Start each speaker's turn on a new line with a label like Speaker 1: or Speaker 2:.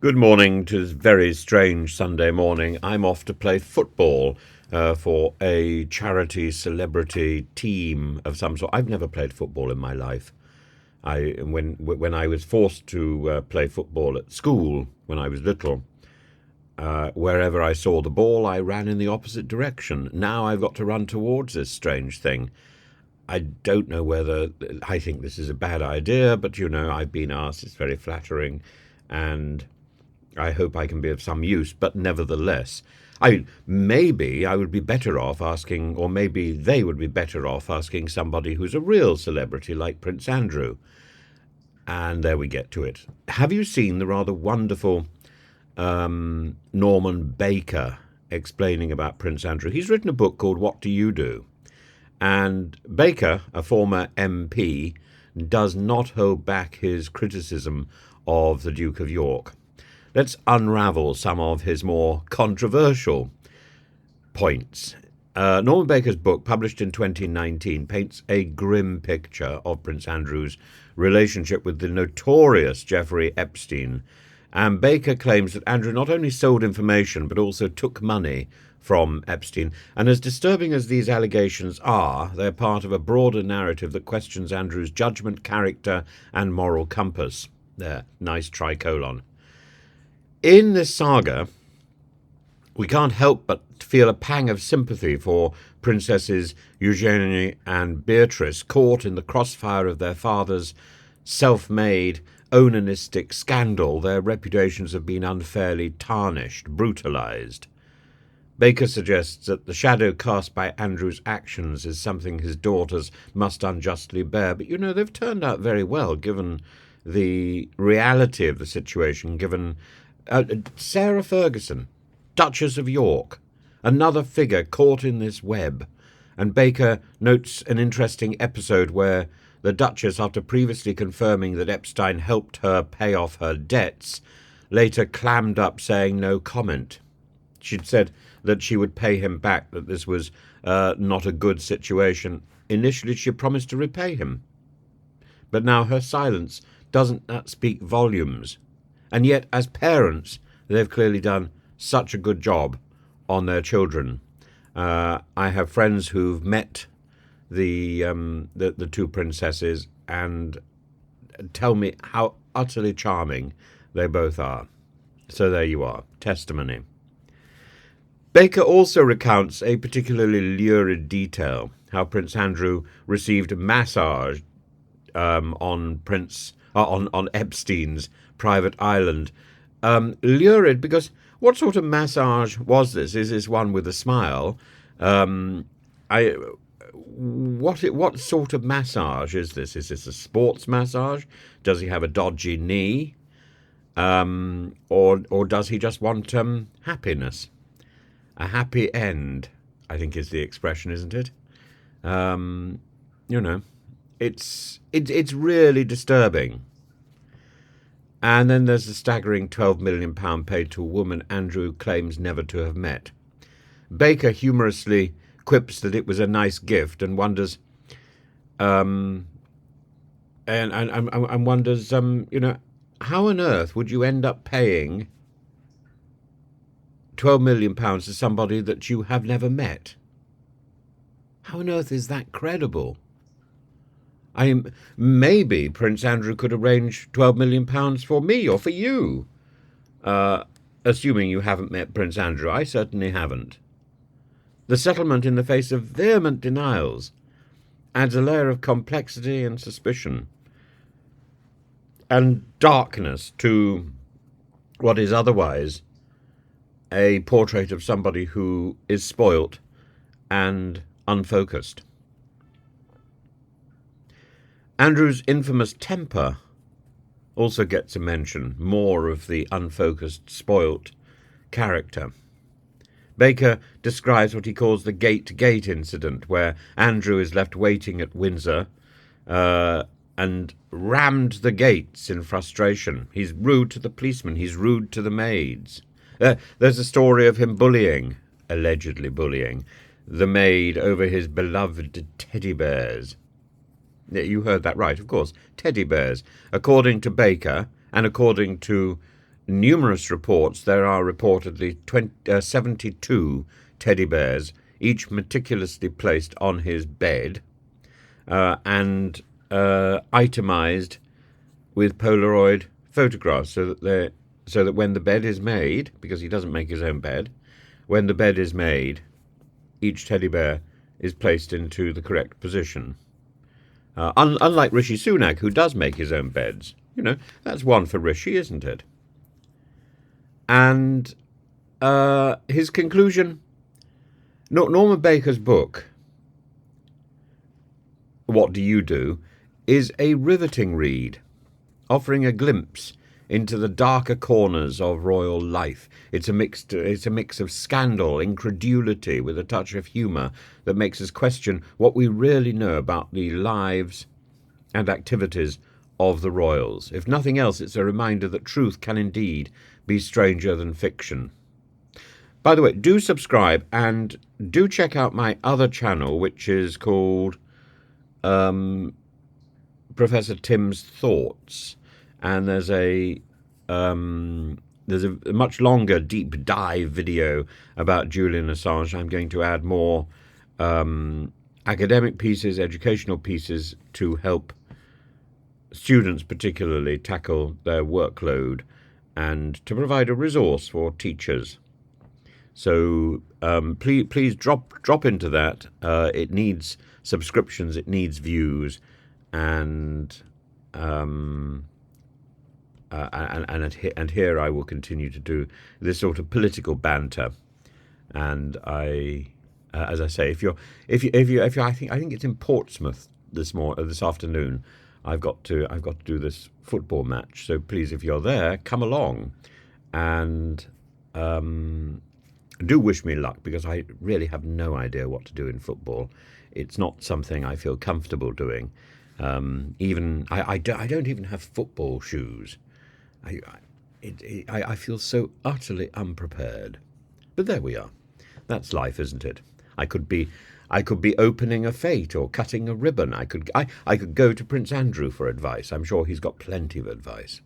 Speaker 1: Good morning to this very strange Sunday morning. I'm off to play football for a charity celebrity team of some sort. I've never played football in my life. When I was forced to play football at school when I was little, wherever I saw the ball, I ran in the opposite direction. Now I've got to run towards this strange thing. I don't know whether I think this is a bad idea, but I've been asked. It's very flattering, and I hope I can be of some use, but nevertheless, maybe I would be better off asking, or maybe they would be better off asking somebody who's a real celebrity like Prince Andrew. And there we get to it. Have you seen the rather wonderful Norman Baker explaining about Prince Andrew? He's written a book called What Do You Do? And Baker, a former MP, does not hold back his criticism of the Duke of York. Let's unravel some of his more controversial points. Norman Baker's book, published in 2019, paints a grim picture of Prince Andrew's relationship with the notorious Jeffrey Epstein. And Baker claims that Andrew not only sold information, but also took money from Epstein. And as disturbing as these allegations are, they're part of a broader narrative that questions Andrew's judgment, character, and moral compass. There, nice tricolon. In this saga, we can't help but feel a pang of sympathy for Princesses Eugenie and Beatrice, caught in the crossfire of their father's self-made, onanistic scandal. Their reputations have been unfairly tarnished, brutalized. Baker suggests that the shadow cast by Andrew's actions is something his daughters must unjustly bear. But, they've turned out very well, given the reality of the situation, given Sarah Ferguson, Duchess of York, another figure caught in this web. And Baker notes an interesting episode where the Duchess, after previously confirming that Epstein helped her pay off her debts, later clammed up saying no comment. She'd said that she would pay him back, that this was not a good situation. Initially, she promised to repay him. But now her silence doesn't that speak volumes? And yet, as parents, they've clearly done such a good job on their children. I have friends who've met the two princesses and tell me how utterly charming they both are. So there you are, testimony. Baker also recounts a particularly lurid detail, how Prince Andrew received a massage on Epstein's private island. Lurid because what sort of massage was this? Is this one with a smile? What sort of massage is this? Is this a sports massage? Does he have a dodgy knee? Or does he just want happiness? A happy end, I think is the expression, isn't it? It's really disturbing. And then there's the staggering £12 million paid to a woman Andrew claims never to have met. Baker humorously quips that it was a nice gift and wonders, and wonders, how on earth would you end up paying £12 million to somebody that you have never met? How on earth is that credible? Maybe Prince Andrew could arrange £12 million for me or for you. Assuming you haven't met Prince Andrew. I certainly haven't. The settlement, in the face of vehement denials, adds a layer of complexity and suspicion and darkness to what is otherwise a portrait of somebody who is spoilt and unfocused. Andrew's infamous temper also gets a mention, more of the unfocused, spoilt character. Baker describes what he calls the gate-to-gate incident, where Andrew is left waiting at Windsor and rammed the gates in frustration. He's rude to the policemen. He's rude to the maids. There's a story of him allegedly bullying, the maid over his beloved teddy bears. You heard that right, of course. Teddy bears. According to Baker, and according to numerous reports, there are reportedly 72 teddy bears, each meticulously placed on his bed and itemized with Polaroid photographs, so that when the bed is made, because he doesn't make his own bed, when the bed is made, each teddy bear is placed into the correct position. Unlike Rishi Sunak, who does make his own beds. That's one for Rishi, isn't it? And his conclusion, Norman Baker's book, What Do You Do?, is a riveting read, offering a glimpse into the darker corners of royal life. It's a mix of scandal, incredulity, with a touch of humour that makes us question what we really know about the lives and activities of the royals. If nothing else, it's a reminder that truth can indeed be stranger than fiction. By the way, do subscribe and do check out my other channel, which is called Professor Tim's Thoughts, and there's a much longer deep dive video about Julian Assange. I'm going to add more academic pieces, educational pieces, to help students particularly tackle their workload and to provide a resource for teachers. So please drop into that. It needs subscriptions, it needs views, and here I will continue to do this sort of political banter. And as I say, if you, I think it's in Portsmouth this afternoon. I've got to do this football match. So please, if you're there, come along, and do wish me luck, because I really have no idea what to do in football. It's not something I feel comfortable doing. I don't even have football shoes. I feel so utterly unprepared. But there we are. That's life, isn't it? I could be opening a fete or cutting a ribbon. I could go to Prince Andrew for advice. I'm sure he's got plenty of advice.